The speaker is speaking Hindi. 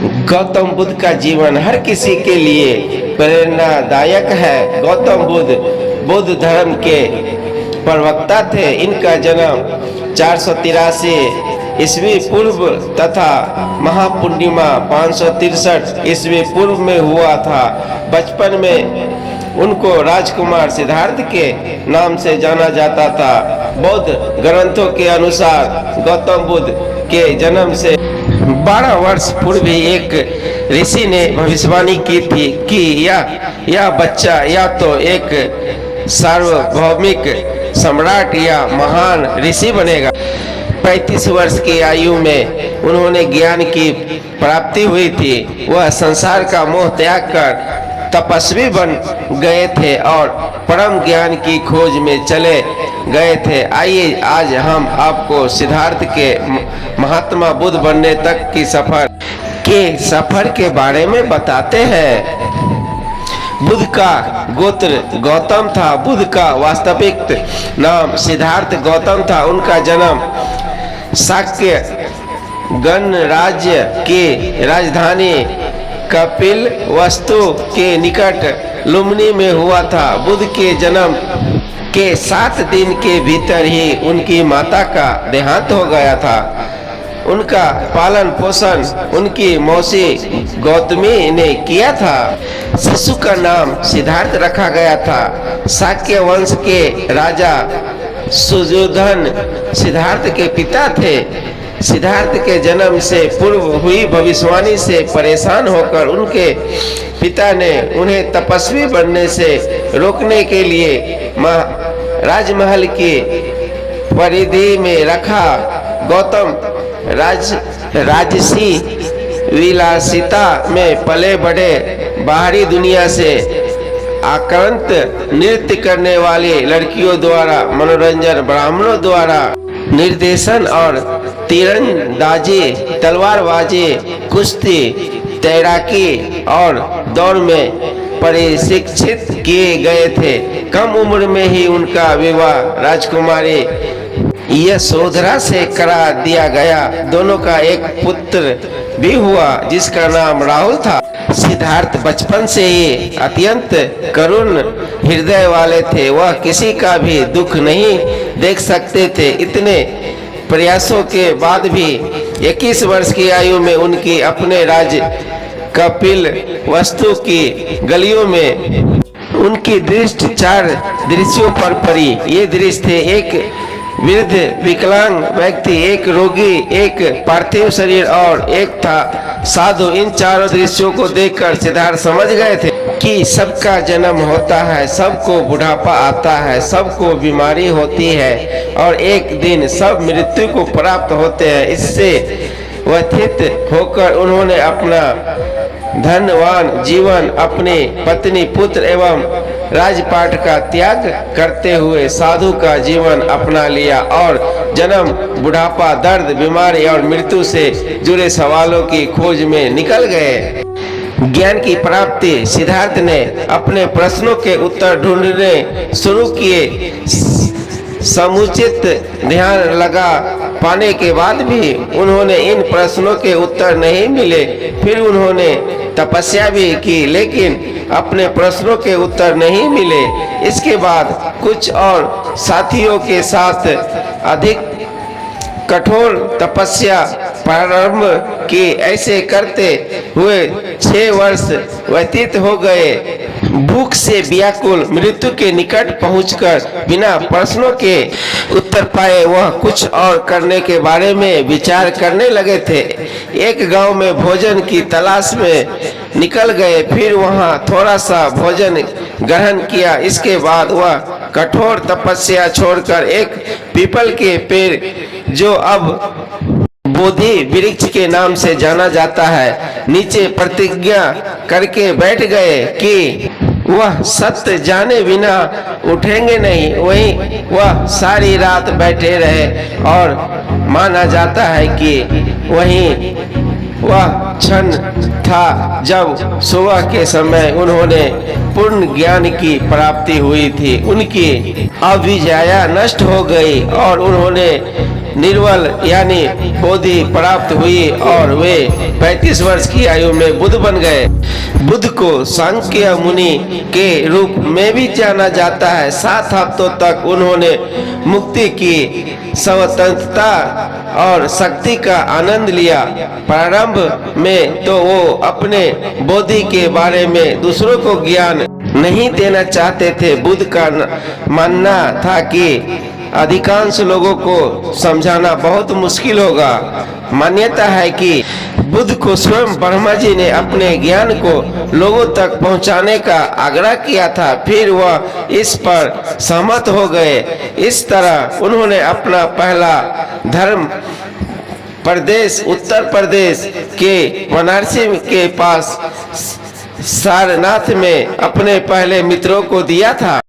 गौतम बुद्ध का जीवन हर किसी के लिए प्रेरणादायक है। गौतम बुद्ध बौद्ध धर्म के प्रवक्ता थे। इनका जन्म 483 ईस्वी पूर्व तथा महापूर्णिमा 563 ईस्वी पूर्व में हुआ था। बचपन में उनको राजकुमार सिद्धार्थ के नाम से जाना जाता था। बौद्ध ग्रंथों के अनुसार गौतम बुद्ध के जन्म से 12 वर्ष पूर्व ही एक ऋषि ने भविष्यवाणी की थी कि यह बच्चा या तो एक सार्वभौमिक सम्राट या महान ऋषि बनेगा। 35 वर्ष की आयु में उन्होंने ज्ञान की प्राप्ति हुई थी। वह संसार का मोह त्याग कर तपस्वी बन गए थे और परम ज्ञान की खोज में चले गए थे। आइए आज हम आपको सिद्धार्थ के महात्मा बुद्ध बनने तक की सफर के बारे में बताते हैं। बुद्ध का गोत्र गौतम था। बुद्ध का वास्तविक नाम सिद्धार्थ गौतम था। उनका जन्म शाक्य गणराज्य की राजधानी कपिलवस्तु के निकट लुम्बिनी में हुआ था। बुद्ध के जन्म के 7 दिन के भीतर ही उनकी माता का देहांत हो गया था। उनका पालन पोषण उनकी मौसी गौतमी ने किया था। शिशु का नाम सिद्धार्थ रखा गया था। शाक्य वंश के राजा सुयोधन सिद्धार्थ के पिता थे। सिद्धार्थ के जन्म से पूर्व हुई भविष्यवाणी से परेशान होकर उनके पिता ने उन्हें तपस्वी बनने से रोकने के लिए राजमहल की परिधि में रखा। गौतम राजसी विलासिता में पले बढ़े। बाहरी दुनिया से आक्रांत नृत्य करने वाली लड़कियों द्वारा मनोरंजन, ब्राह्मणों द्वारा निर्देशन और तीरंदाजी, तलवारबाजी, कुश्ती, तैराकी और दौड़ में प्रशिक्षित किए गए थे। कम उम्र में ही उनका विवाह राजकुमारी यशोधरा से करा दिया गया। दोनों का एक पुत्र भी हुआ जिसका नाम राहुल था। सिद्धार्थ बचपन से ही अत्यंत करुण हृदय वाले थे। वह किसी का भी दुख नहीं देख सकते थे। इतने प्रयासों के बाद भी 21 वर्ष की आयु में उनकी अपने राज्य कपिलवस्तु की गलियों में उनकी दृष्टि 4 दृश्यों पर पड़ी। ये दृश्य थे एक वृद्ध विकलांग व्यक्ति, एक रोगी, एक पार्थिव शरीर और एक था साधु। इन चारों दृश्यों को देखकर सिद्धार्थ समझ गए थे कि सबका जन्म होता है, सबको बुढ़ापा आता है, सबको बीमारी होती है और एक दिन सब मृत्यु को प्राप्त होते हैं। इससे व्यथित होकर उन्होंने अपना धनवान जीवन, अपनी पत्नी, पुत्र एवं राजपाट का त्याग करते हुए साधु का जीवन अपना लिया और जन्म, बुढ़ापा, दर्द, बीमारी और मृत्यु से जुड़े सवालों की खोज में निकल गए। ज्ञान की प्राप्ति सिद्धार्थ ने अपने प्रश्नों के उत्तर ढूंढने शुरू किए। समुचित ध्यान लगा पाने के बाद भी उन्होंने इन प्रश्नों के उत्तर नहीं मिले। फिर उन्होंने तपस्या भी की लेकिन अपने प्रश्नों के उत्तर नहीं मिले। इसके बाद कुछ और साथियों के साथ अधिक कठोर तपस्या प्रारंभ की। ऐसे करते हुए 6 वर्ष व्यतीत हो गए। भूख से व्याकुल मृत्यु के निकट पहुंचकर बिना प्रश्नों के उत्तर पाए वह कुछ और करने के बारे में विचार करने लगे थे। एक गांव में भोजन की तलाश में निकल गए। फिर वहां थोड़ा सा भोजन ग्रहण किया। इसके बाद वह कठोर तपस्या छोड़कर एक पीपल के पेड़, जो अब बोधि वृक्ष के नाम से जाना जाता है, नीचे प्रतिज्ञा करके बैठ गए कि वह सत्य जाने बिना उठेंगे नहीं। वहीं वह सारी रात बैठे रहे और माना जाता है कि वहीं वह क्षण था जब सुबह के समय उन्होंने पूर्ण ज्ञान की प्राप्ति हुई थी। उनकी अभिजाया नष्ट हो गई और उन्होंने निर्बल यानी बोधि प्राप्त हुई और वे 35 वर्ष की आयु में बुद्ध बन गए। बुद्ध को सांख्य मुनि के रूप में भी जाना जाता है। 7 हफ्तों तक उन्होंने मुक्ति की स्वतंत्रता और शक्ति का आनंद लिया। प्रारंभ में तो वो अपने बोधि के बारे में दूसरों को ज्ञान नहीं देना चाहते थे। बुद्ध का मानना था कि अधिकांश लोगों को समझाना बहुत मुश्किल होगा। मान्यता है कि बुद्ध को स्वयं ब्रह्मा जी ने अपने ज्ञान को लोगों तक पहुंचाने का आग्रह किया था, फिर वह इस पर सहमत हो गए। इस तरह उन्होंने अपना पहला धर्म प्रदेश उत्तर प्रदेश के वाराणसी के पास सारनाथ में अपने पहले मित्रों को दिया था।